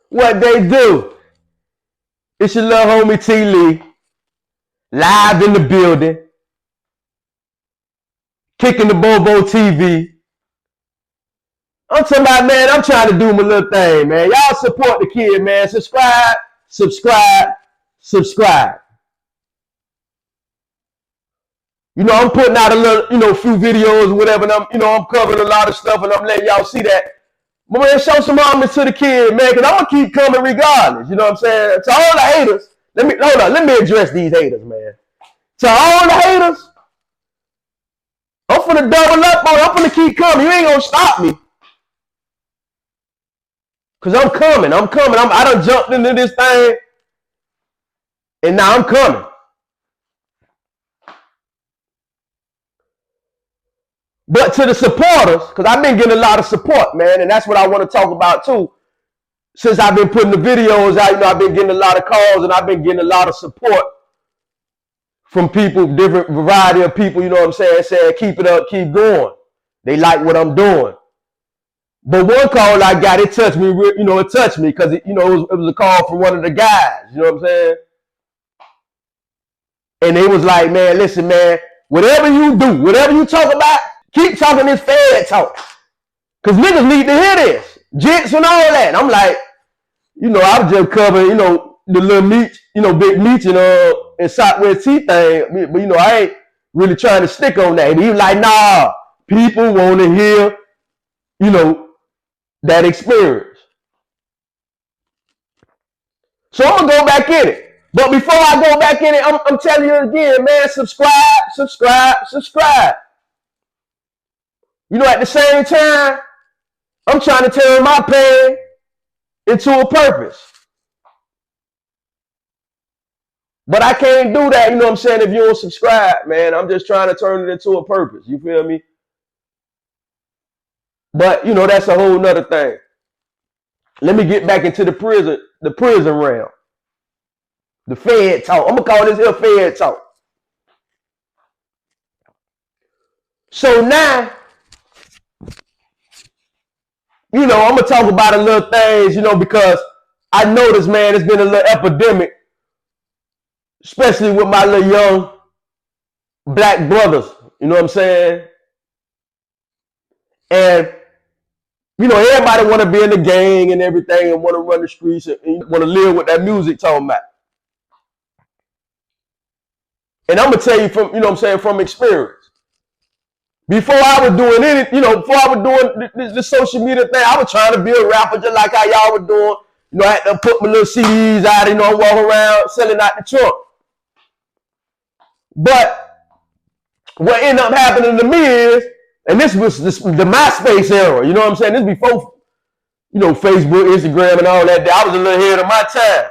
What they do? It's your little homie TLEE, live in the building, Kickin Da Bo Bo TV. I'm talking about, man, I'm trying to do my little thing, man. Y'all support the kid, man. Subscribe, subscribe, subscribe. You know, I'm putting out a little, few videos or whatever, and I'm covering a lot of stuff, and I'm letting y'all see that. But man, show some homage to the kid, man, because I'm gonna keep coming regardless. You know what I'm saying? To all the haters, let me address these haters, man. To all the haters, I'm finna double up on it. I'm finna keep coming. You ain't gonna stop me. Cause I'm coming. I done jumped into this thing, and now I'm coming. But to the supporters, because I've been getting a lot of support, man, and that's what I want to talk about too. Since I've been putting the videos out, I've been getting a lot of calls and I've been getting a lot of support from people, different variety of people, you know what I'm saying, saying keep it up, keep going. They like what I'm doing. But one call I got, it touched me, it touched me because, it was a call from one of the guys, you know what I'm saying? And they was like, man, listen, man, whatever you do, whatever you talk about, keep talking this Fed talk. Because niggas need to hear this. Jits and all that. And I'm like, I was just covering, the little meat, big meat, and Southwest T thing. But, I ain't really trying to stick on that. And he was like, nah, people want to hear, that experience. So I'm going to go back in it. But before I go back in it, I'm telling you again, man, subscribe, subscribe, subscribe. At the same time, I'm trying to turn my pain into a purpose. But I can't do that, if you don't subscribe, man. I'm just trying to turn it into a purpose. You feel me? But, that's a whole nother thing. Let me get back into the prison realm. The Fed talk. I'm going to call this here Fed talk. So now, I'm going to talk about a little things, because I noticed, man, it's been a little epidemic, especially with my little young black brothers, you know what I'm saying? And, everybody want to be in the gang and everything and want to run the streets and want to live with that music talking about. And I'm going to tell you from, from experience. Before I was doing anything, before I was doing the social media thing, I was trying to be a rapper just like how y'all were doing. I had to put my little CDs out, I'm walking around selling out the trunk. But what ended up happening to me is, and this was the MySpace era, you know what I'm saying? This before, Facebook, Instagram, and all that. I was a little ahead of my time.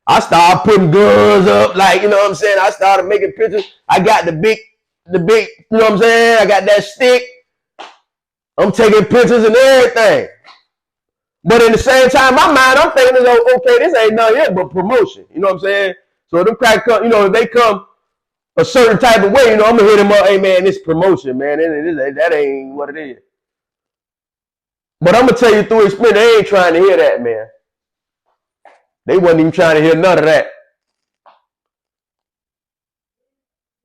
I started putting guns up, like, you know what I'm saying? I started making pictures. I got the big, you know what I'm saying? I got that stick. I'm taking pictures and everything. But in the same time, my mind, I'm thinking, okay, this ain't nothing yet but promotion. You know what I'm saying? So them crack come, if they come a certain type of way, I'm going to hit them up, hey, man, this promotion, man. That ain't what it is. But I'm going to tell you through experience, they ain't trying to hear that, man. They wasn't even trying to hear none of that.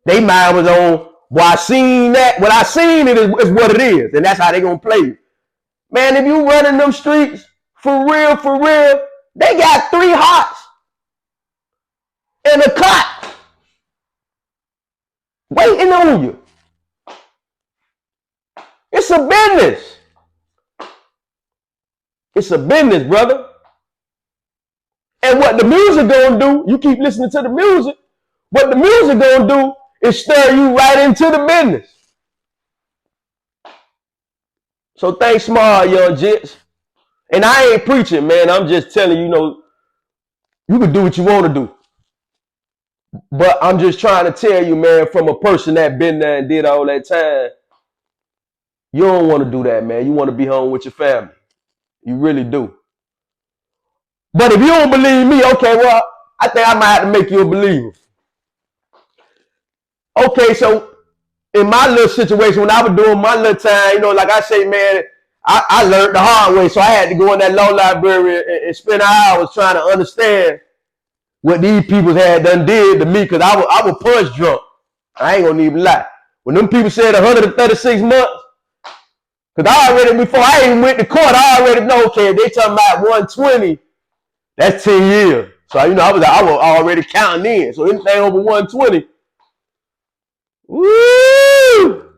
They mind was on, well, I seen that. What I seen it is what it is. And that's how they going to play you. Man, if you running them streets, for real, they got 3 hots and a cot waiting on you. It's a business. It's a business, brother. And what the music gonna do, you keep listening to the music, what the music gonna do is stir you right into the business. So thanks, smart young gents. And I ain't preaching, man. I'm just telling you, you can do what you want to do. But I'm just trying to tell you, man, from a person that been there and did all that time, you don't want to do that, man. You want to be home with your family. You really do. But if you don't believe me, okay, well, I think I might have to make you a believer. Okay, so in my little situation, when I was doing my little time, like I say, man, I learned the hard way. So I had to go in that law library and spend hours trying to understand what these people had done did to me, because I was punch drunk. I ain't gonna even lie. When them people said 136 months, because I already, before I even went to court, I already know, okay, they talking about 120, that's 10 years. So, you know, I was already counting in. So anything over 120, woo!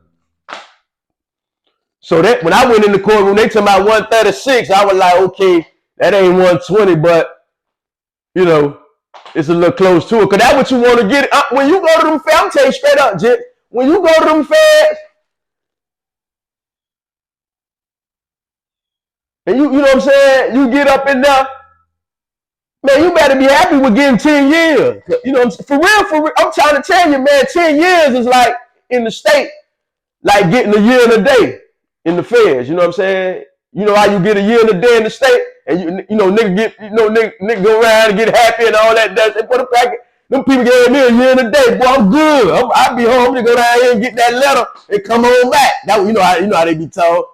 So that when I went in the courtroom, they talking about 136, I was like, okay, that ain't 120, but, you know, it's a little close to it. Because that's what you want to get. When you go to them feds, I'm telling you straight up, Jit, when you go to them feds, and you know what I'm saying, you get up in there, man, you better be happy with getting 10 years. You know, for real, I'm trying to tell you, man, 10 years is like in the state, like getting a year and a day in the feds. You know what I'm saying? You know how you get a year and a day in the state, and you know nigga go around and get happy and all that. They put a packet. Them people gave me a year and a day, boy. I'm good. I'll be home to go down here and get that letter and come home back. That you know how they be told,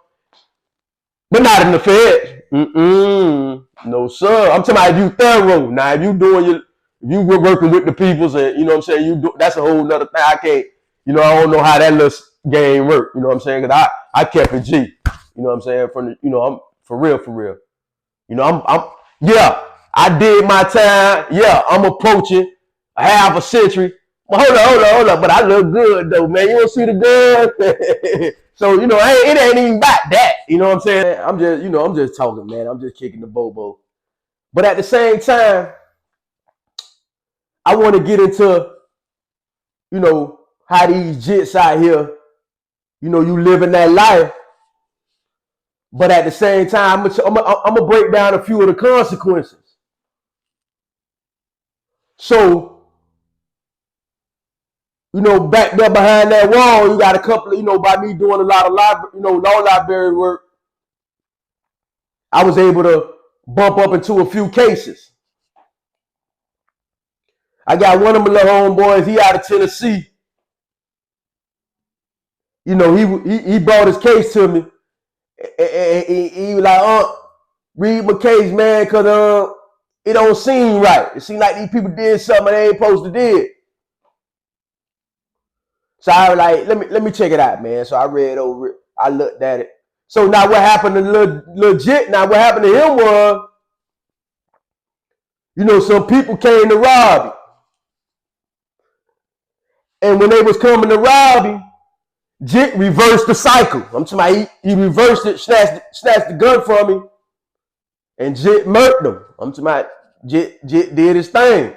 but not in the feds. No, sir. I'm talking about if you thorough. Now, if you were working with the peoples, and you know what I'm saying, that's a whole nother thing. I can't, you know, I don't know how that little game work. You know what I'm saying? Because I kept it G. You know what I'm saying? I'm for real. You know, yeah, I did my time. Yeah, I'm approaching a half a century. Well, hold up. But I look good though, man. You don't see the gun. So, you know, it ain't even about that. You know what I'm saying? I'm just talking, man. I'm just kicking the bobo. But at the same time, I want to get into, you know, how these jits out here, you know, you living that life. But at the same time, I'm gonna break down a few of the consequences. So, you know, back there behind that wall, you got a couple of, you know, by me doing a lot of law library work, I was able to bump up into a few cases. I got one of my little homeboys, he out of Tennessee. You know, he brought his case to me. And he was like, read my case, man, because it don't seem right. It seems like these people did something they ain't supposed to did. So I was like, let me check it out, man. So I read over it. I looked at it. So now what happened to legit? Now what happened to him was, you know, some people came to rob him. And when they was coming to rob him, Jit reversed the cycle. I'm talking about he reversed it, snatched the gun from him, and Jit murked him. I'm talking about Jit did his thing.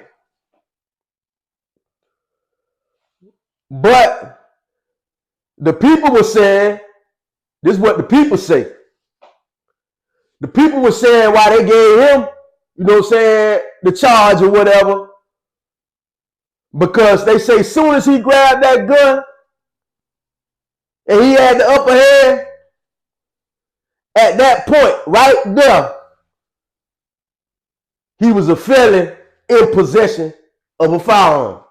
But the people were saying, this is what the people say. The people were saying why they gave him, you know what I'm saying, the charge or whatever, because they say as soon as he grabbed that gun and he had the upper hand, at that point, right there, he was a felon in possession of a firearm.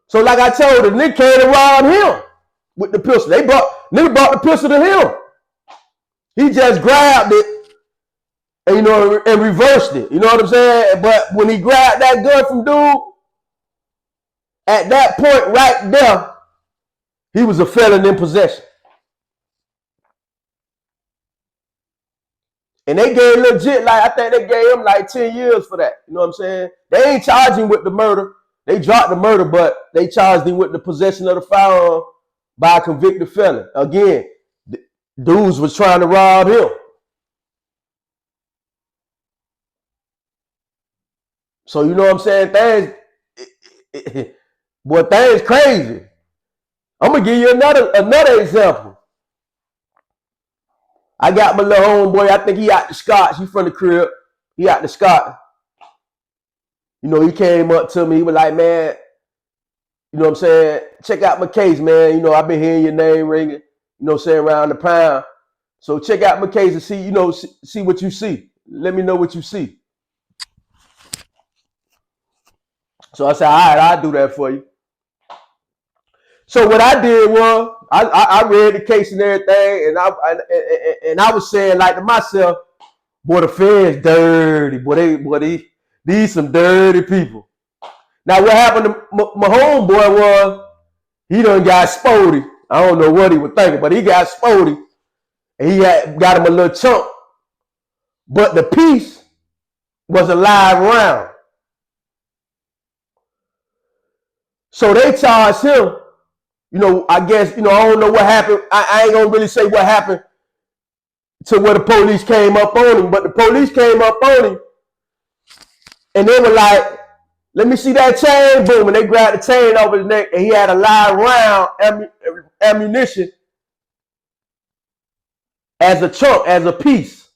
So like I told the nigga came to rob him with the pistol. Nigga brought the pistol to him. He just grabbed it and, you know, and reversed it. You know what I'm saying? But when he grabbed that gun from dude, at that point right there, he was a felon in possession. And they gave legit, like, I think they gave him like 10 years for that. You know what I'm saying? They ain't charged him with the murder. They dropped the murder, but they charged him with the possession of the firearm by a convicted felon. Again, dudes was trying to rob him. So you know what I'm saying? Things crazy. I'm gonna give you another example. I got my little homeboy. I think he out the Scotch. He from the crib. He out the Scotch. You know, he came up to me. He was like, man, you know what I'm saying? Check out my case, man. You know, I've been hearing your name ringing, you know what I'm saying, around the pound. So check out my case and see, you know, see what you see. Let me know what you see. So I said, all right, I'll do that for you. So what I did was I read the case and everything, and I was saying like to myself, boy, the feds dirty, these some dirty people. Now what happened to my homeboy was he done got spotty. I don't know what he was thinking, but he got spotty, and he got him a little chunk. But the piece was a live round. So they charged him, I guess, I don't know what happened. I ain't gonna really say what happened to where the police came up on him, but the police came up on him and they were like, let me see that chain, boom, and they grabbed the chain over his neck and he had a live round ammunition as a chunk, as a piece.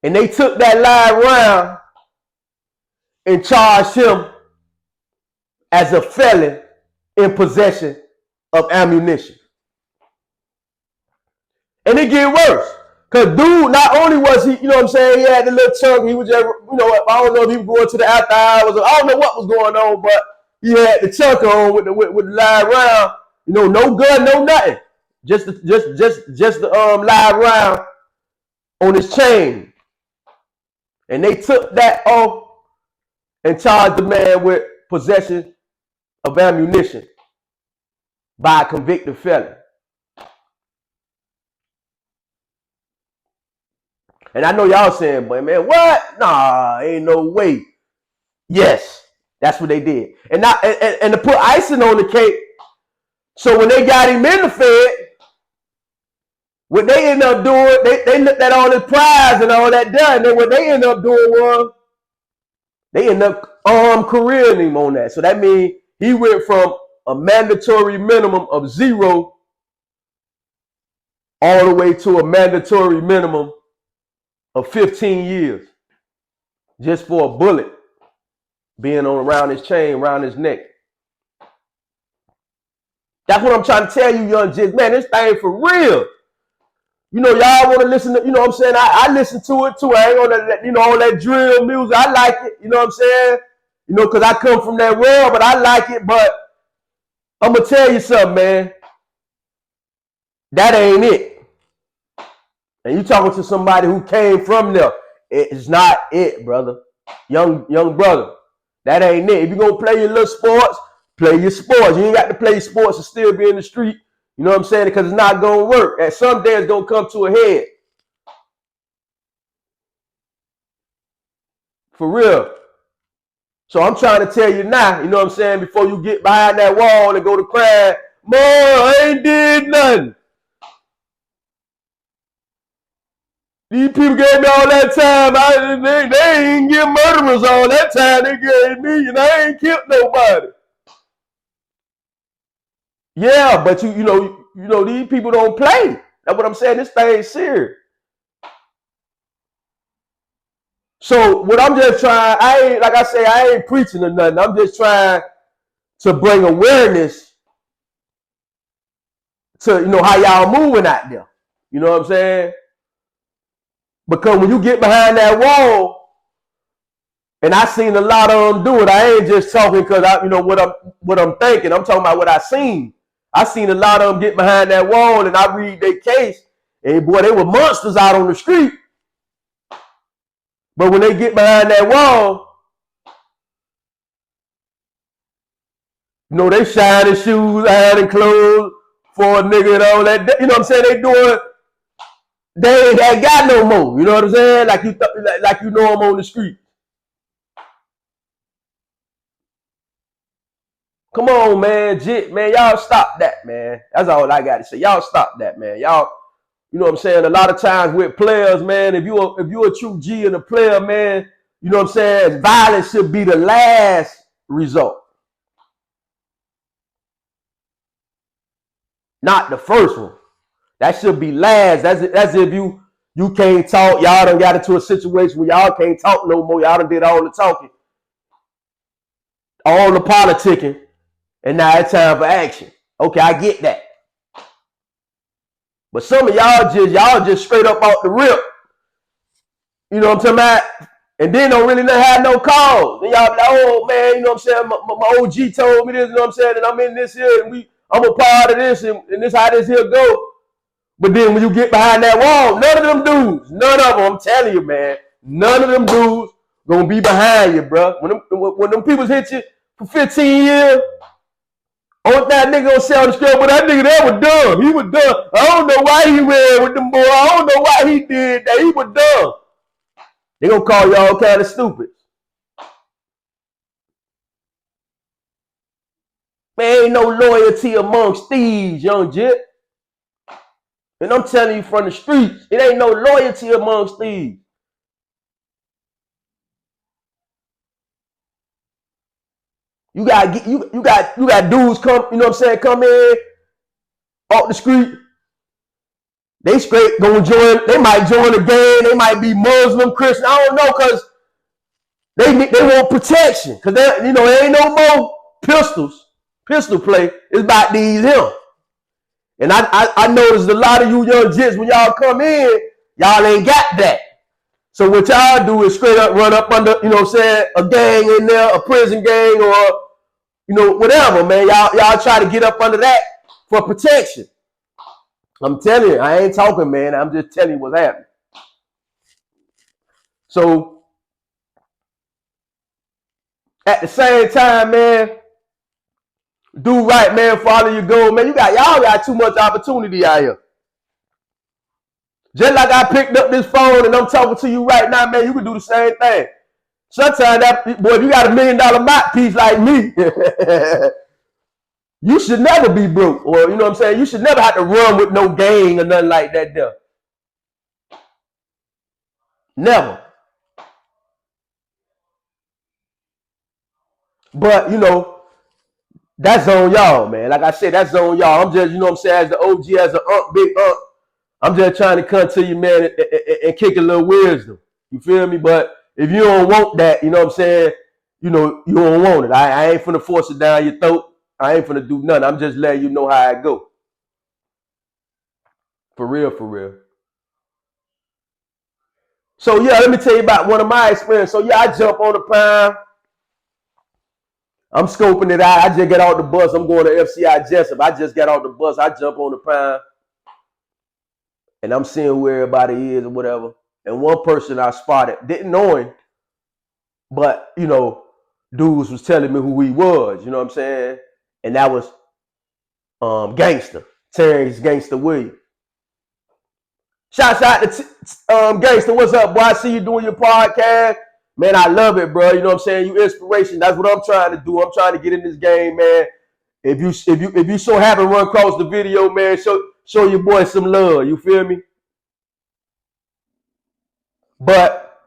And they took that live round and charged him as a felon in possession of ammunition. And it get worse. Cause dude, not only was he, he had the little chunk, he was just, I don't know if he was going to the after hours, or I don't know what was going on, but he had the chunk on with the live round, no gun, no nothing. Just the live round on his chain. And they took that off and charged the man with possession of ammunition by a convicted felon. And I know y'all saying, but man, what? Nah, ain't no way. Yes, that's what they did. And to put icing on the cake, so when they got him in the Fed, what they ended up doing, they looked at all his prize and all that done. And what they ended up doing was, they ended up careering him on that. So that means he went from a mandatory minimum of 0 all the way to a mandatory minimum of 15 years just for a bullet being on around his chain, around his neck. That's what I'm trying to tell you, young Jigs. Man, this thing for real. Y'all want to listen to, I listen to it too. I ain't on that, all that drill music. I like it, because I come from that world, but I like it. But I'm going to tell you something, man. That ain't it. And you talking to somebody who came from there. It's not it, brother. Young brother. That ain't it. If you're going to play your little sports, play your sports. You ain't got to play sports and still be in the street. You know what I'm saying? Because it's not going to work. At some day, it's going to come to a head. For real. So I'm trying to tell you now, you know what I'm saying, before you get behind that wall and go to crying, boy, I ain't did nothing. These people gave me all that time. They ain't give murderers all that time they gave me, and I ain't killed nobody. Yeah, but you know, these people don't play. That's what I'm saying. This thing is serious. So what I'm just trying, I ain't preaching or nothing. I'm just trying to bring awareness to, how y'all moving out there. You know what I'm saying? Because when you get behind that wall, and I seen a lot of them do it, I ain't just talking because what I'm thinking. I'm talking about what I seen. I seen a lot of them get behind that wall, and I read their case, and boy, they were monsters out on the street. But when they get behind that wall, they shining shoes, ironing clothes for a nigga and all that. You know what I'm saying? They ain't got no more. You know what I'm saying? Like you know them on the street. Come on, man. Man, y'all stop that, man. That's all I got to say. Y'all stop that, man. Y'all, you know what I'm saying? A lot of times with players, man, if you're a true G and a player, man, you know what I'm saying? Violence should be the last result. Not the first one. That should be last. That's if you can't talk. Y'all done got into a situation where y'all can't talk no more. Y'all done did all the talking, all the politicking, and now it's time for action. Okay, I get that. But some of y'all just straight up off the rip. You know what I'm talking about? And then don't really not have no calls. Then y'all be like, oh man, you know what I'm saying? My OG told me this, you know what I'm saying? And I'm in this here, and I'm a part of this, and this how this here go. But then when you get behind that wall, none of them dudes, none of them, I'm telling you, man, none of them dudes gonna be behind you, bro. When them people hit you for 15 years, only that nigga gonna say on the scale, but that nigga that was dumb. He was dumb. I don't know why he ran with them boys. I don't know why he did that. He was dumb. They gonna call y'all kind of stupid. Man, ain't no loyalty amongst thieves, young Jit. And I'm telling you from the streets, it ain't no loyalty amongst thieves. You got dudes come, you know what I'm saying, come in off the street. They straight gonna join, they might join a gang, they might be Muslim, Christian, I don't know, cause they want protection. Cause there ain't no more pistol play. It's about these him. And I noticed a lot of you young Jits, when y'all come in, y'all ain't got that. So what y'all do is straight up run up under, you know what I'm saying, a gang in there, a prison gang, or whatever, man. Y'all try to get up under that for protection. I'm telling you, I ain't talking, man. I'm just telling you what's happening. So at the same time, man, do right, man. Follow your goal, man. Y'all got too much opportunity out here. Just like I picked up this phone and I'm talking to you right now, man, you can do the same thing. Sometimes if you got $1 million mouthpiece like me, you should never be broke. Or, you know what I'm saying? You should never have to run with no gang or nothing like that there. Never. But, that's on y'all, man. Like I said, that's on y'all. I'm just, you know what I'm saying, as the OG, as an big I'm just trying to come to you, man, and kick a little wisdom. You feel me? But if you don't want that, you know what I'm saying, you don't want it. I ain't finna force it down your throat. I ain't finna do nothing. I'm just letting you know how it go. For real, for real. So, yeah, let me tell you about one of my experiences. So, yeah, I jump on the Prime. I'm scoping it out. I just get out the bus. I'm going to FCI Jessup. I just got out the bus. I jump on the Prime. And I'm seeing who everybody is or whatever. And one person I spotted, didn't know him, but, dudes was telling me who he was, you know what I'm saying? And that was Gangsta, Terrence Gangsta Williams. Shouts out to Gangsta. What's up, boy? I see you doing your podcast. Man, I love it, bro. You know what I'm saying? You inspiration. That's what I'm trying to do. I'm trying to get in this game, man. If you so happen to run across the video, man, show your boy some love. You feel me? But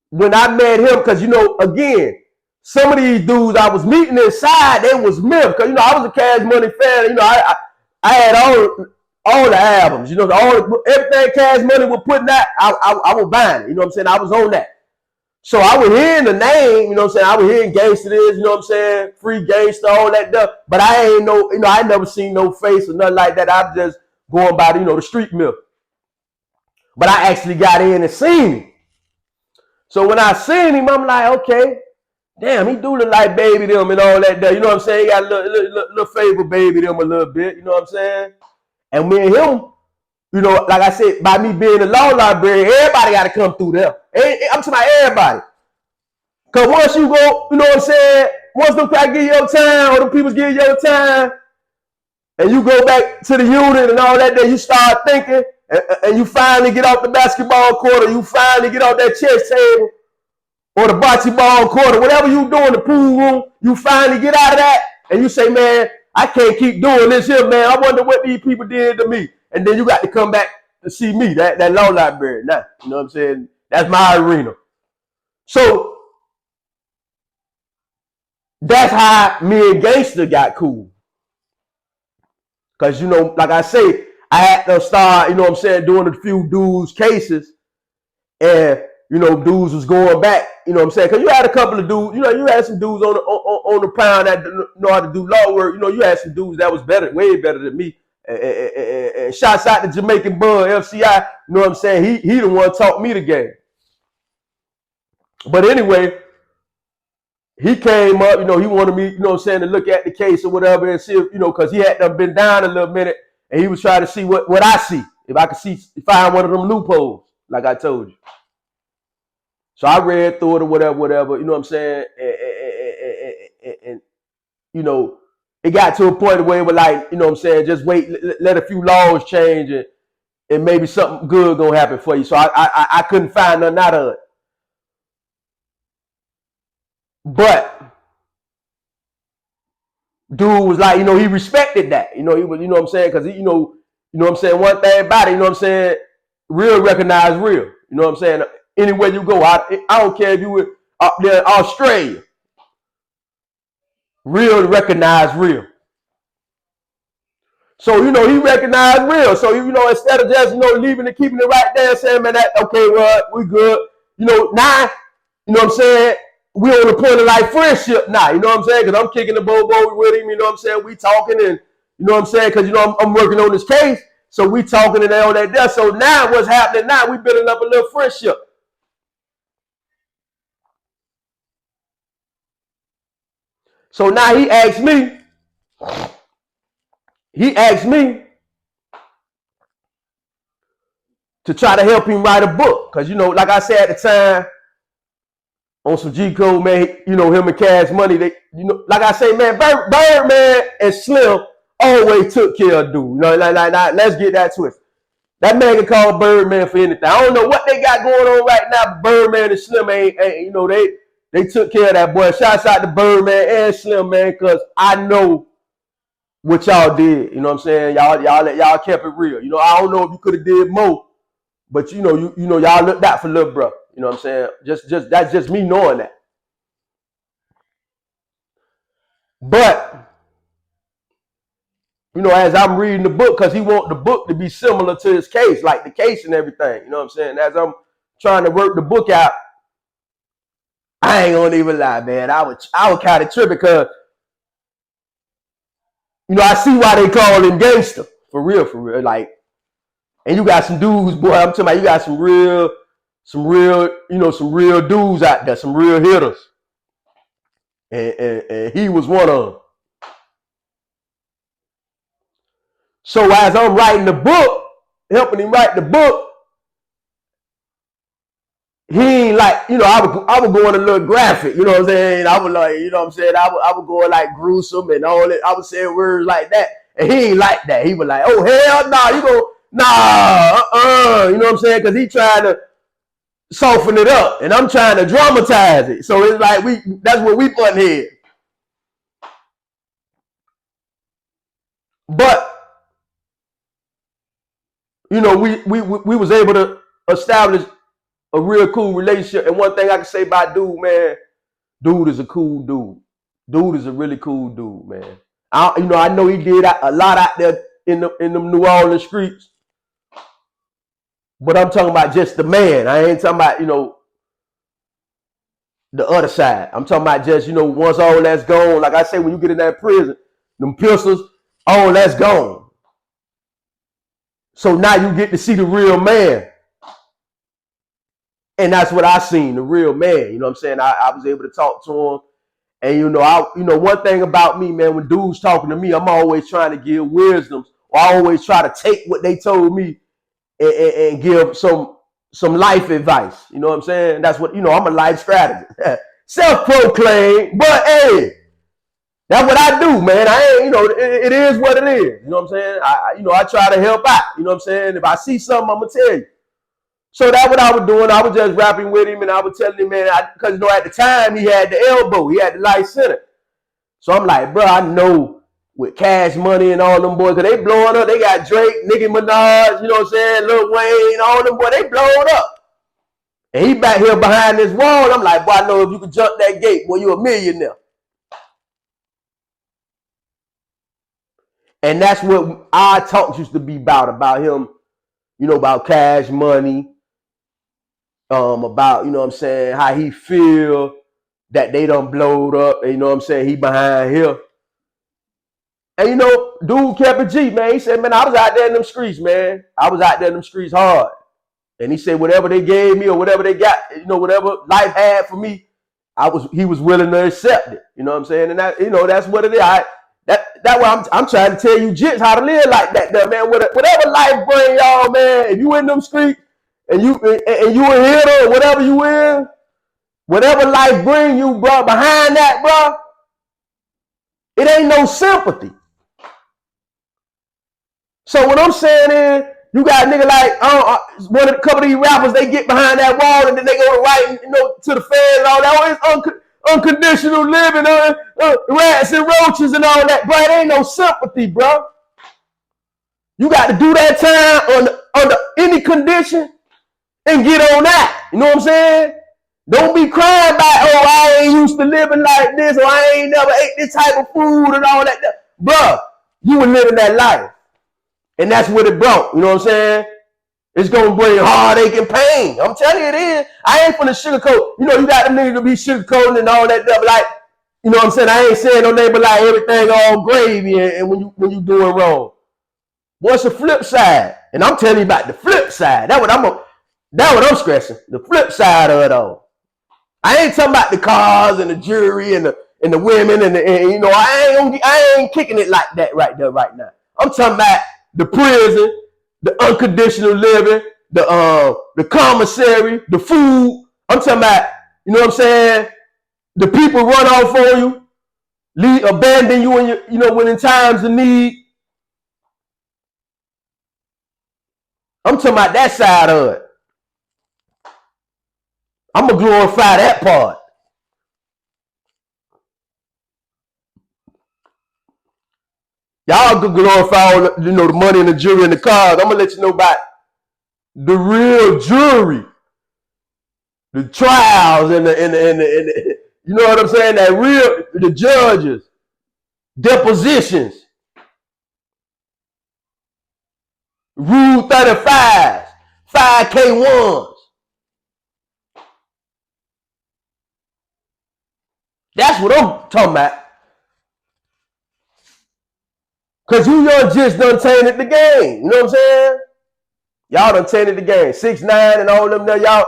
when I met him, because, again, some of these dudes I was meeting inside, they was myth. Because, I was a Cash Money fan. I had all the albums. Everything Cash Money was putting out, I was buying it. You know what I'm saying? I was on that. So I was hearing the name, you know what I'm saying? I was hearing Gangsta this, you know what I'm saying? Free Gangsta, all that stuff. But I ain't I never seen no face or nothing like that. I'm just going by, the street myth. But I actually got in and seen him. So when I seen him, I'm like, okay, damn, he do look like Baby them and all that. You know what I'm saying? He got a little favor Baby them a little bit. You know what I'm saying? And me and him, like I said, by me being a law library, everybody got to come through there. I'm talking about everybody. Because once you go, you know what I'm saying? Once them guys give you your time or them people give you your time, and you go back to the unit and all that, then you start thinking, and you finally get off the basketball court, or you finally get off that chess table, or the bocce ball court, or whatever you do in the pool room, you finally get out of that, and you say, man, I can't keep doing this here, man. I wonder what these people did to me. And then you got to come back to see me, that law library. Now, you know what I'm saying? That's my arena. So that's how me and Gangsta got cool. Because, like I say, I had to start, you know what I'm saying, doing a few dudes' cases. And, dudes was going back, you know what I'm saying? Because you had a couple of dudes, you had some dudes on the pound that know how to do law work. You had some dudes that was way better than me. And shouts out to Jamaican Bud, FCI, you know what I'm saying? He the one taught me the game. But anyway, he came up, he wanted me, to look at the case or whatever and see if, because he had been down a little minute and he was trying to see what I see, if I could find one of them loopholes, like I told you. So I read through it or whatever, you know what I'm saying? And it got to a point where it was like, just wait, let a few laws change and maybe something good gonna happen for you. So I couldn't find nothing out of it. But dude was like, he respected that. He was, because one thing about it, real recognize real. Anywhere you go, I don't care if you were up there in Australia. Real recognize real. So, he recognized real. So, instead of just, leaving and keeping it right there and saying, man, okay, well, we good. Now, we on the point of like friendship now, because I'm kicking the bo-bo with him, we talking and, because, I'm working on this case. So we talking and all that there. So now what's happening now, we building up a little friendship. So now he asked me to try to help him write a book. Because, like I said at the time, on some G Code, man, him and Cash Money, they, like I say, man, Birdman and Slim always took care of dude. Let's get that twisted. That man can call Birdman for anything. I don't know what they got going on right now, but Birdman and Slim ain't they took care of that boy. Shouts out to Birdman and Slim, man, because I know what y'all did. You know what I'm saying? Y'all kept it real. I don't know if you could have did more, but y'all looked out for little bro. You know what I'm saying? Just that's just me knowing that. But as I'm reading the book, because he want the book to be similar to his case, like the case and everything. You know what I'm saying? As I'm trying to work the book out, I ain't gonna even lie, man. I was kind of tripping because I see why they call him gangster. For real. Like, and you got some dudes, boy. I'm talking about you got some real dudes out there, some real hitters. And he was one of them. So as I'm writing the book, helping him write the book, he ain't like, I was going a little graphic, you know what I'm saying? I was like, I was going like gruesome and all that. I was saying words like that. And he ain't like that. He was like, oh, hell no, you know what I'm saying? Because he trying to soften it up and I'm trying to dramatize it. So it's like, that's what we put here. But, we was able to establish a real cool relationship. And one thing I can say about dude, man, dude is a cool dude. Dude is a really cool dude, man. I know he did a lot out there in them New Orleans streets. But I'm talking about just the man. I ain't talking about, the other side. I'm talking about just, once all that's gone, like I say, when you get in that prison, them pistols, all that's gone. So now you get to see the real man. And that's what I seen, the real man. You know what I'm saying? I was able to talk to him. And one thing about me, man, when dudes talking to me, I'm always trying to give wisdoms. Or I always try to take what they told me and give some life advice. You know what I'm saying? That's what, I'm a life strategist. Self-proclaimed, but hey, that's what I do, man. I ain't, it is what it is. You know what I'm saying? I try to help out. You know what I'm saying? If I see something, I'm gonna tell you. So that's what I was doing. I was just rapping with him and I was telling him, man, because at the time he had the elbow, he had the light center. So I'm like, bro, I know with Cash Money and all them boys, because they blowing up. They got Drake, Nicki Minaj, you know what I'm saying, Lil Wayne, all them boys, they blowing up. And he back here behind this wall. I'm like, boy, I know if you could jump that gate, boy, you a millionaire. And that's what our talks used to be about him, about Cash Money, about, what I'm saying, how he feel that they done blowed up, and what I'm saying, he behind here. And dude kept a G, man. He said, man, I was out there in them streets, man. I was out there in them streets hard. And he said whatever they gave me or whatever they got, you know, whatever life had for me, he was willing to accept it. You know what I'm saying? And that, you know, that's what it is. That's why I'm trying to tell you jits how to live like that, though, man. Whatever life bring y'all, man, if you in them streets and you a hitter or whatever you in, whatever life bring you, bro, behind that, bro, it ain't no sympathy. So what I'm saying is, you got a nigga like one of the couple of these rappers, they get behind that wall and then they go to write, you know, to the fans and all that. Oh, it's unconditional living, rats and roaches and all that, bro. It ain't no sympathy, bro. You got to do that time under any condition and get on that. You know what I'm saying? Don't be crying about, oh, I ain't used to living like this, or I ain't never ate this type of food and all that. Bro, you were living that life. And that's what it brought. You know what I'm saying? It's going to bring heartache and pain. I'm telling you it is. I ain't finna sugarcoat. You know, you got them niggas to be sugarcoating and all that stuff. Like, you know what I'm saying? I ain't saying no name, but like everything all gravy and when you doing wrong. What's the flip side? And I'm telling you about the flip side. That's what I'm stressing. The flip side of it all. I ain't talking about the cars and the jewelry and the women and you know, I ain't kicking it like that right there right now. I'm talking about the prison, the unconditional living, the commissary, the food. I'm talking about, you know what I'm saying? The people run off on you, abandon you when you know, when in times of need. I'm talking about that side of it. I'm gonna glorify that part. Y'all could glorify all the, you know, the money and the jewelry and the cars. I'm gonna let you know about the real jewelry, the trials and the you know what I'm saying? That real, the judges, depositions, Rule 35s, 5K1s. That's what I'm talking about. Cause you young just done tainted the game. You know what I'm saying? Y'all done tainted the game. 6ix9ine and all them there, y'all,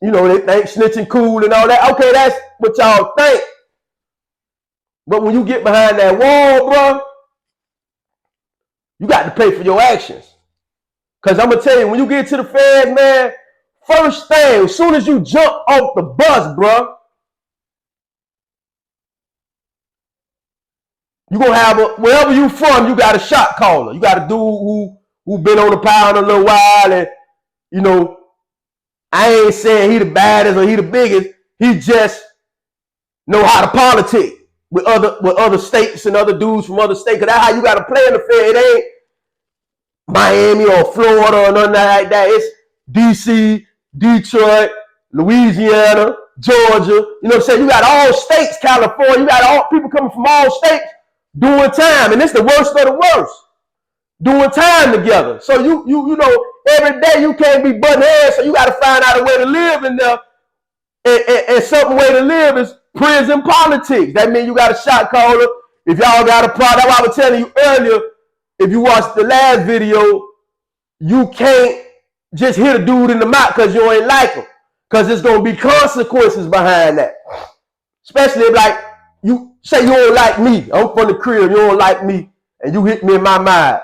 you know, they think snitching cool and all that. Okay, that's what y'all think. But when you get behind that wall, bro, you got to pay for your actions. Cause I'm gonna tell you, when you get to the feds, man, first thing, as soon as you jump off the bus, bro, you gonna have wherever you from, you got a shot caller. You got a dude who been on the pound a little while, and you know, I ain't saying he the baddest or he the biggest. He just know how to politic with other states and other dudes from other states. Cause that's how you gotta play in the Fed. It ain't Miami or Florida or nothing like that. It's DC, Detroit, Louisiana, Georgia. You know what I'm saying? You got all states, California. You got all people coming from all states doing time, and it's the worst of the worst. Doing time together. So you know, every day you can't be butting heads, so you got to find out a way to live in there. And certain way to live is prison politics. That means you got a shot caller. If y'all got a problem, that's why I was telling you earlier, if you watched the last video, you can't just hit a dude in the mouth because you ain't like him. Because there's going to be consequences behind that. Especially if, like, you say you don't like me. I'm from the crib, you don't like me, and you hit me in my mind.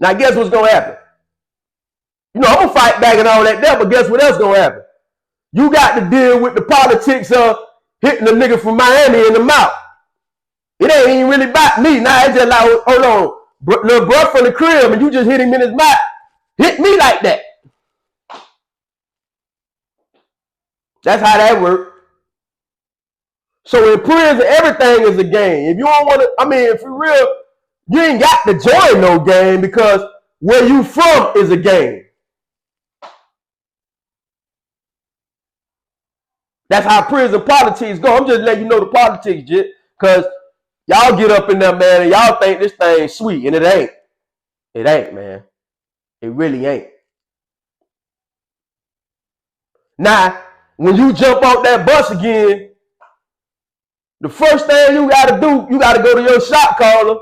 Now, guess what's going to happen? You know, I'm going to fight back and all that there, but guess what else going to happen? You got to deal with the politics of hitting a nigga from Miami in the mouth. It ain't even really about me. Now, it's just like, hold on, little bro from the crib, and you just hit him in his mouth. Hit me like that. That's how that works. So in prison, everything is a game. If you don't want to, I mean, for real, you ain't got to join no game because where you from is a game. That's how prison politics go. I'm just letting you know the politics, Jit, because y'all get up in there, man, and y'all think this thing's sweet, and it ain't. It ain't, man. It really ain't. Now, when you jump off that bus again, the first thing you got to do, you got to go to your shot caller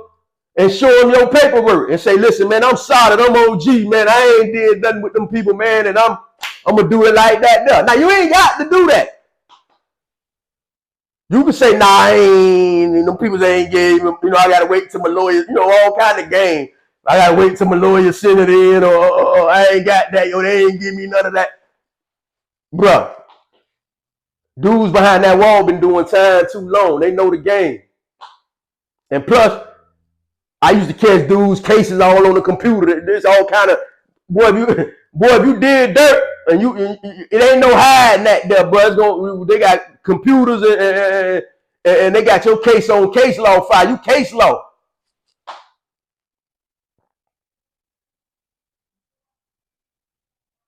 and show them your paperwork and say, listen, man, I'm solid, I'm OG, man. I ain't did nothing with them people, man, and I'm gonna do it like that there. Now you ain't got to do that. You can say, nah, I ain't, them people ain't gave me, I gotta wait till my lawyer, all kind of game. I gotta wait till my lawyer send it in, or I ain't got that, they ain't give me none of that. Bruh, dudes behind that wall been doing time too long. They know the game. And plus, I used to catch dudes' cases all on the computer. There's all kind of, if you did dirt, and it ain't no hiding that there, bro. They got computers and they got your case on case law file. You case law.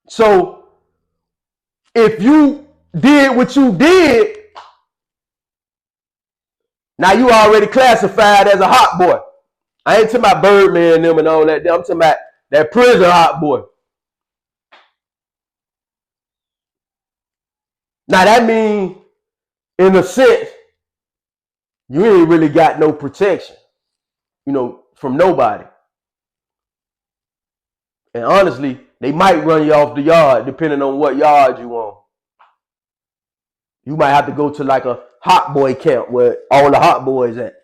So if you did what you did, now you already classified as a hot boy. I ain't talking about Birdman and them and all that. I'm talking about that prison hot boy. Now that means, in a sense, you ain't really got no protection, from nobody. And honestly, they might run you off the yard depending on what yard you on. You might have to go to like a hot boy camp where all the hot boys at.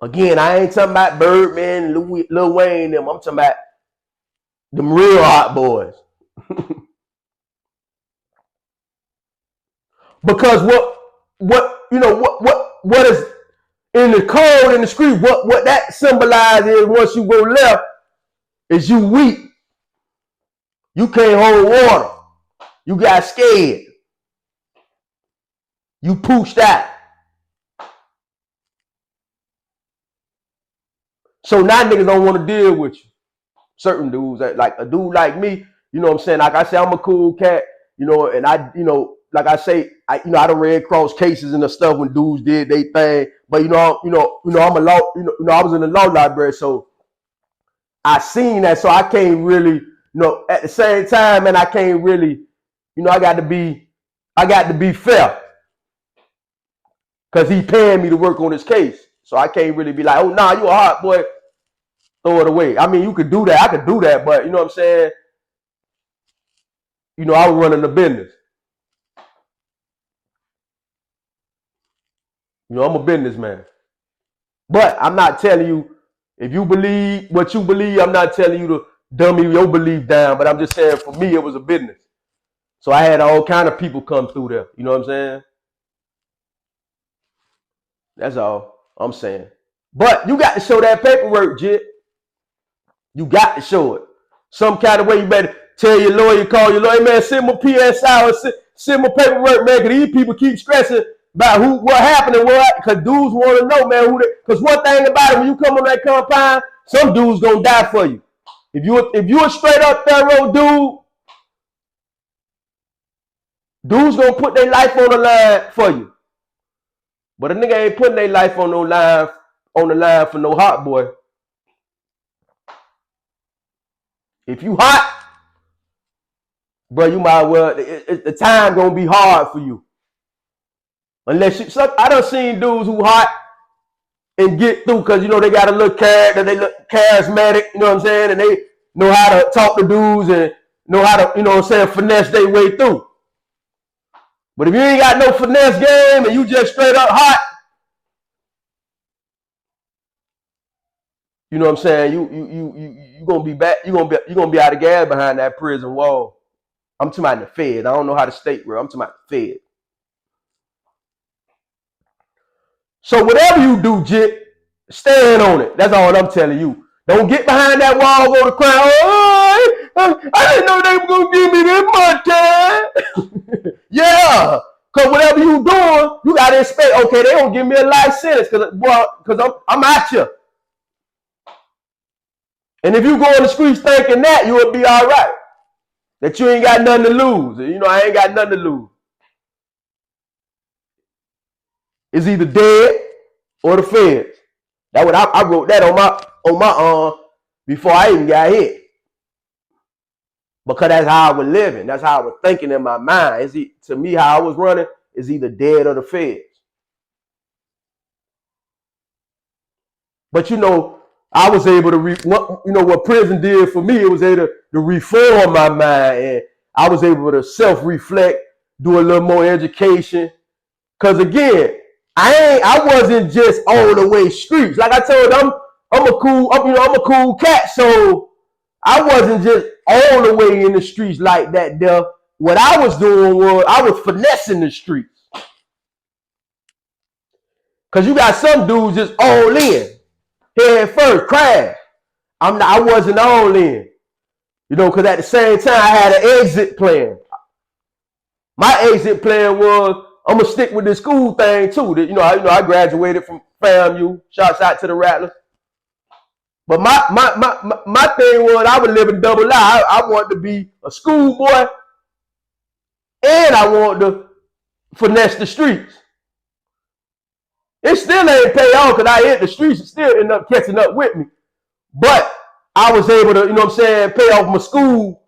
Again, I ain't talking about Birdman, Lil Wayne, them. I'm talking about them real hot boys. Because what is in the code in the street, what that symbolizes once you go left is you weak. You can't hold water. You got scared. You pushed out. So now niggas don't want to deal with you. Certain dudes, like a dude like me, you know what I'm saying? Like I say, I'm a cool cat, and I, like I say, I done ran across cases and the stuff when dudes did they thing. But I'm a law, I was in the law library, so I seen that. So I can't really, at the same time, and I can't really, I got to be fair. Cause he paying me to work on his case. So I can't really be like, oh nah, you a hot boy, throw it away. I mean, you could do that, I could do that, but you know what I'm saying? I was running the business. I'm a businessman. But I'm not telling you, if you believe what you believe, I'm not telling you to dummy your belief down, but I'm just saying for me, it was a business. So I had all kind of people come through there. You know what I'm saying? That's all I'm saying. But you got to show that paperwork, Jit. You got to show it. Some kind of way you better tell your lawyer, call your lawyer, man, send my PSI or send my paperwork, man, because these people keep stressing about what happened and what, because dudes want to know, man, because one thing about it, when you come on that compound, some dudes gonna die for you. If you a straight up thorough dudes gonna put their life on the line for you. But a nigga ain't putting their life on the line for no hot boy. If you hot, bro, you might well, the time gonna be hard for you. Unless I done seen dudes who hot and get through because, they got a little character, they look charismatic, you know what I'm saying? And they know how to talk to dudes and know how to, finesse their way through. But if you ain't got no finesse game and you just straight up hot, you know what I'm saying? You gonna be back, you gonna be out of gas behind that prison wall. I'm talking about the Fed. I don't know how the state works. I'm talking about the Fed. So whatever you do, Jit, stand on it. That's all I'm telling you. Don't get behind that wall, go to cry. Oh, I didn't know they were going to give me this much time. Yeah. Because whatever you doing, you got to expect, okay, they don't give me a life sentence because I'm at you. And if you go on the streets thinking that, you will be all right. That you ain't got nothing to lose. I ain't got nothing to lose. It's either dead or the feds. That what I wrote that on my before I even got hit. Because that's how I was living. That's how I was thinking in my mind. To me, how I was running is either dead or the feds. But I was able to what prison did for me. It was able to reform my mind, and I was able to self-reflect, do a little more education. Cause again, I wasn't just all the way streets. Like I told them, I'm a cool cat. So I wasn't just all the way in the streets like that there. What I was doing was I was finessing the streets. Cause you got some dudes just all in, head first, crash. I wasn't all in. Cause at the same time I had an exit plan. My exit plan was I'm gonna stick with this school thing too. I graduated from FAMU. Shouts out to the Rattlers. But my thing was I was living double life. I wanted to be a schoolboy, and I wanted to finesse the streets. It still ain't pay off because I hit the streets and still ended up catching up with me. But I was able to, pay off my school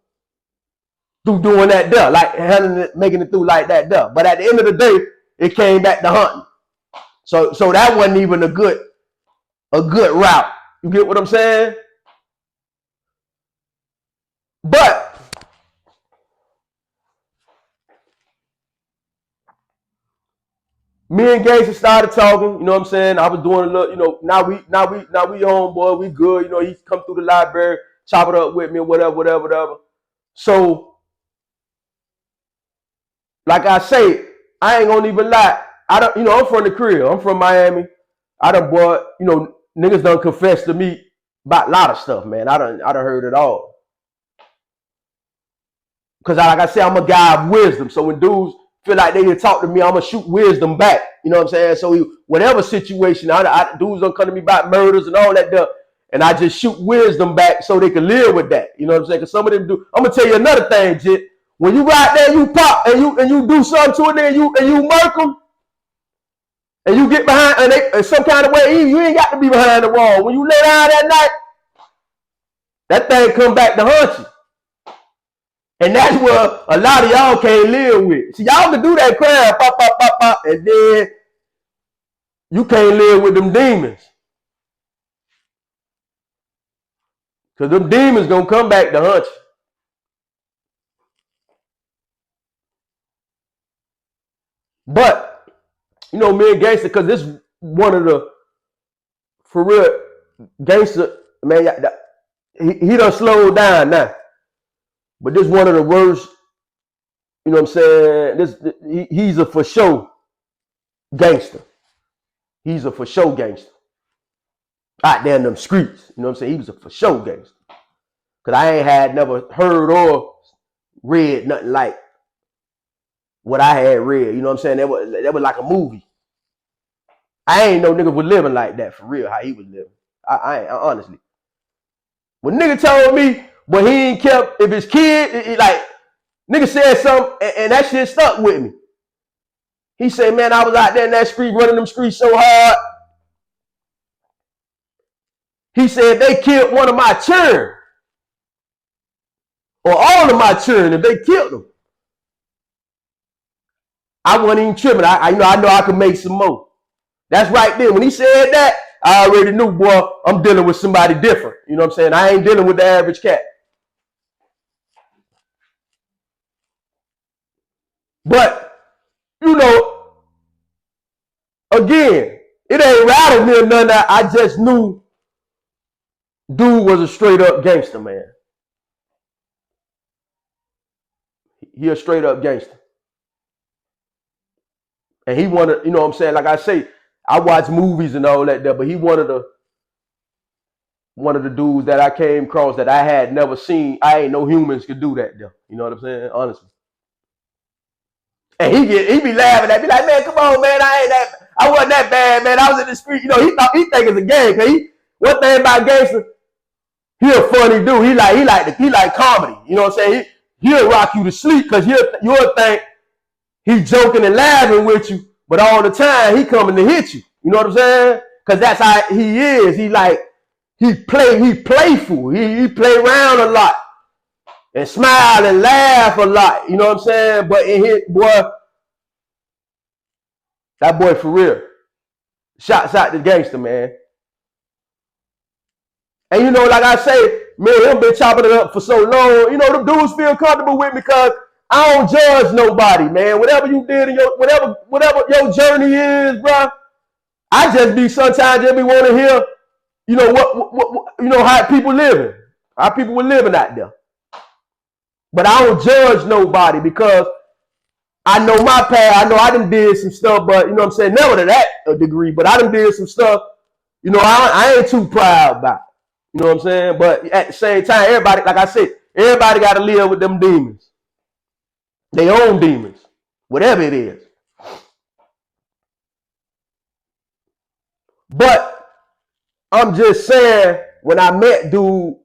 through doing that there, like handling it, making it through like that there. But at the end of the day, it came back to hunting. So that wasn't even a good route. You get what I'm saying? But me and Gangsta started talking, you know what I'm saying? I was doing a little, now we homeboy, we good, he come through the library, chop it up with me, whatever. So, like I say, I ain't gonna even lie. I'm from the crib. I'm from Miami. I done bought, niggas done confessed to me about a lot of stuff, man. I done heard it all. Cause like I said, I'm a guy of wisdom. So when dudes feel like they can talk to me, I'm gonna shoot wisdom back. You know what I'm saying? So whatever situation, dudes don't come to me about murders and all that stuff, and I just shoot wisdom back so they can live with that. You know what I'm saying? Cause some of them do. I'm gonna tell you another thing, Jit. When you go out there, you pop and you do something to it, and you murk them, and you get behind, and they some kind of way, you ain't got to be behind the wall. When you lay down that night, that thing come back to haunt you. And that's what a lot of y'all can't live with. See, y'all can do that crime, pop, and then you can't live with them demons. Because them demons gonna come back to haunt you. But, me and Gangsta, because this one of the, for real, Gangsta, man, he done slowed down now. But this one of the worst, you know what I'm saying? He's a for sure gangster. He's a for sure gangster. Out there in them streets, you know what I'm saying? He was a for sure gangster. Because I ain't never heard or read nothing like what I had read. You know what I'm saying? That was like a movie. I ain't no nigga was living like that for real, how he was living. I honestly. When nigga told me, but he ain't kept, if his kid, like, nigga said something, and that shit stuck with me. He said, man, I was out there in that street, running them streets so hard. He said, they killed one of my children. Or all of my children, if they killed them. I wasn't even tripping. I know I could make some more. That's right there. When he said that, I already knew, boy, I'm dealing with somebody different. You know what I'm saying? I ain't dealing with the average cat. But, again, it ain't rattled me or none of that. I just knew dude was a straight up gangster, man. He a straight up gangster. And he wanted, you know what I'm saying? Like I say, I watch movies and all that there, but he one of the dudes that I came across that I had never seen. I ain't know humans could do that there. You know what I'm saying? Honestly. And he be laughing at me like, man, come on, man, I wasn't that bad, man. I was in the street. He think it's a game. Cause one thing about gangster, he a funny dude. He like comedy. You know what I'm saying? He'll rock you to sleep because you'll think he joking and laughing with you, but all the time he coming to hit you. You know what I'm saying? Because that's how he is. He playful. He play around a lot and smile and laugh a lot. You know what I'm saying? But in his boy, that boy for real. Shouts out to gangster, man. And you know, like I say, me and him been chopping it up for so long. You know, the dudes feel comfortable with me because I don't judge nobody, man. Whatever you did in your whatever your journey is, bro. I just be sometimes just be want to hear, you know what you know how people living, how people were living out there. But I don't judge nobody because I know my past. I know I done did some stuff, but you know what I'm saying, never to that degree. But I done did some stuff, you know, I ain't too proud about. You know what I'm saying? But at the same time, everybody, like I said, everybody got to live with them demons. They own demons, whatever it is. But I'm just saying, when I met dude,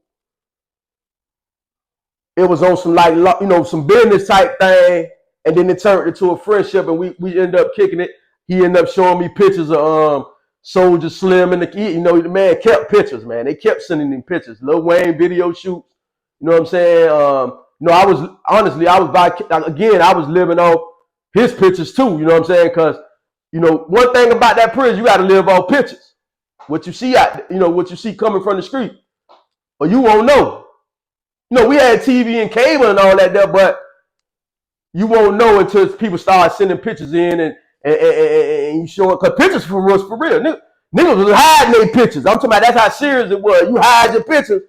it was on some like, you know, some business type thing, and then it turned into a friendship, and we ended up kicking it. He ended up showing me pictures of Soldier Slim and you know, the man kept pictures, man. They kept sending him pictures. Lil Wayne video shoots. You know what I'm saying? You know, I was honestly, I was living off his pictures too. You know what I'm saying? Because you know, one thing about that prison, you got to live off pictures. What you see out, you know, what you see coming from the street, or you won't know. You know, we had TV and cable and all that there, but you won't know until people start sending pictures in and you show it. Because pictures for us, for real. Niggas was hiding their pictures. I'm talking about that's how serious it was. You hide your pictures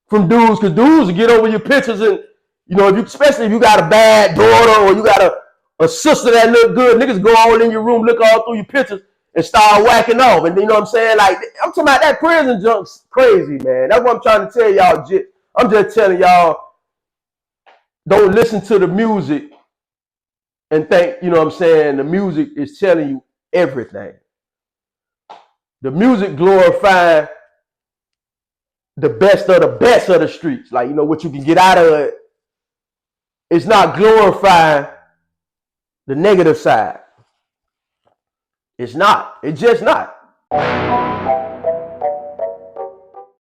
from dudes, because dudes will get over your pictures, and you know, especially if you got a bad daughter or you got a sister that look good, niggas go all in your room, look all through your pictures and start whacking off. And you know what I'm saying? Like, I'm talking about that prison junk's crazy, man. That's what I'm trying to tell y'all. I'm just telling y'all, don't listen to the music and think, you know what I'm saying, the music is telling you everything. The music glorifying the best of the streets. Like, you know, what you can get out of it. It's not glorifying the negative side. It's not. It's just not.